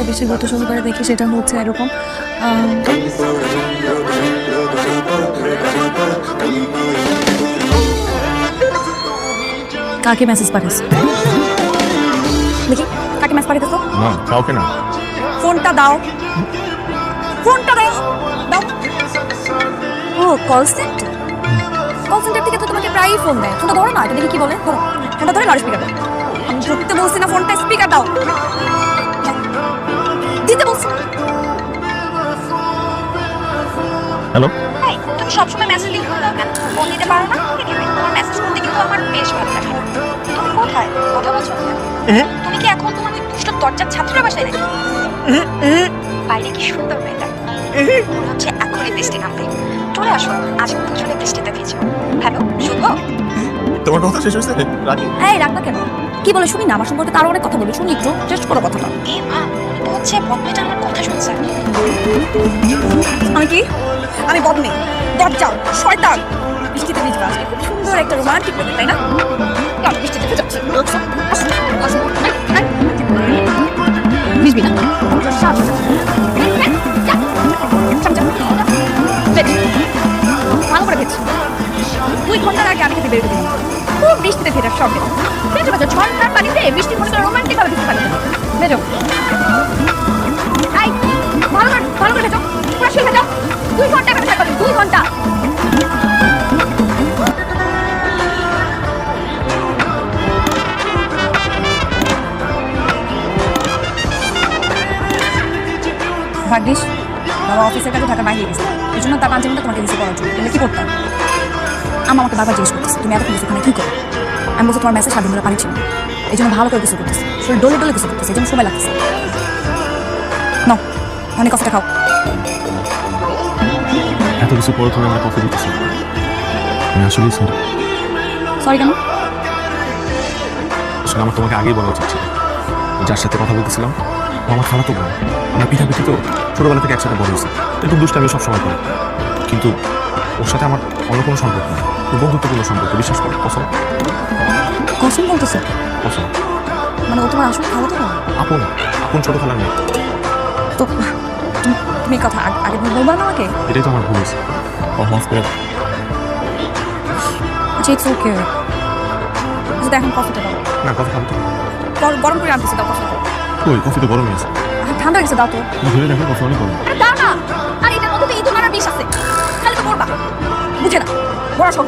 সবচেয়ে বেশি গুরুত্ব সহকারে দেখি সেটা হচ্ছে এরকম কাকে মেসেজ পাঠাস দেখি কাকে মেসেজ পাঠাতেছো না কাউকে না ফোনটা দাও ফোনটা দাও দাও ও কল সেন্টার থেকে তো তোমাকে প্রায়ই ফোন দেয় ফোনটা ধরো না এটা দেখি কি বলে ধরো ফোনটা ধরে লাউড স্পিকার দাও আমি ধরতে বলছি না ফোনটা স্পিকার দাও দিতে বলছি হ্যালো এই তুমি সবসময় মেসেজ লিখে দাও কেন ফোন দিতে পারো না তোমার মেসেজ করতে কিন্তু আমার বেশ ভালো লাগে তুমি কোথায় কথা বলছো তুমি কি এখন তোমার ওই দুষ্ট দরজার ছাত্রের বাসায় নাকি বাইরে কি সুন্দর মেয়েটা মনে হচ্ছে এখনই বৃষ্টি নামবে চলে আসো আজ কিন্তু চলে বৃষ্টিতে ভিজো হ্যালো শুনবো তোমার কথা শেষ হয়েছে রাখি এই রাখবা কেন কি বলে শুনি না আমার সম্পর্কে তার অনেক কথা বলি শুনি একটু টেস্ট করো কথাটা এ মা তো হচ্ছে বদমেটা আমার কথা শুনছে আমি কি আমি বদমে দরজা শয়তান বৃষ্টিতে ভিজবা আজকে খুব সুন্দর একটা রোমান্টিক ব্যাপার তাই না চল বৃষ্টিতে ভিজাচ্ছি ভিজবি না ভালো করে ভেজ 2 ঘন্টার আগে আমি খেতে বের করে দিলাম খুব বৃষ্টিতে ভেজার শখ ভেজো ভেজো ঝর্ণার পানিতে বৃষ্টি মনে করে রোমান্টিক ভাবে ভিজতে পারে ভেজো আই ভালো করে ভেজো পুরো শুয়ে ভেজো 2 ঘন্টা ভেজে থাকবে 2 ঘন্টা ভাগ্যিস বাবা অফিসের কাছে ঢাকা বাইরে গেছে এই জন্য তার 5 ঘন্টা তোমাকে দিতে করার জন্য তুমি কি করতাম আমাকে বাবা জিজ্ঞেস করতেছে তুমি এতক্ষণ ওখানে কি করো আমি বলছি তোমার মেসেজ 7 দিন ধরে পানি ছিল এই জন্য ভালো করে কিছু করতেছে শরীর ডলে ডলে কিছু করতেছে এই জন্য সময় লাগতেছে নাও অনেক কফিটা খাও এত কিছু পরে তুমি আমার কফি দিতেছো আমি আসলে সরি কেন আসলে আমার তোমাকে আগেই বলা উচিত ছিল যার সাথে কথা বলতেছিলাম ও আমার খালাতো বোন আমরা পিঠাপিঠি তো ছোটবেলা থেকে একসাথে বড় হয়েছি একটু দুষ্টা আমি সবসময় করি কিন্তু ওর সাথে আমার অন্য কোনো সম্পর্ক নেই বন্ধুত্বপূর্ণ সম্পর্ক বিশ্বাস করে কসম কসম বলতেছো কসম মানে ও তোমার আসল খাওয়া তো না আপন আপন ছোট খালার মেয়ে তো তুমি কথা আগে বলবা না আমাকে এটাই তো আমার ভুল হয়েছে ও মাফ করে দাও। আচ্ছা ইটস ওকে যদি এখন কফিটা দাও না কথা খাবো তো গরম করে আনতেছি দাও কফি ওই কফি তো গরম হয়েছে ঠান্ডা হয়েছে দাও তো তুমি ধরে দেখো কফি অনেক গরম আরে দাও না আর এটার মধ্যে তো ইঁদুর মারার বিষ আছে খালি তো করবা বুঝে না বড় সব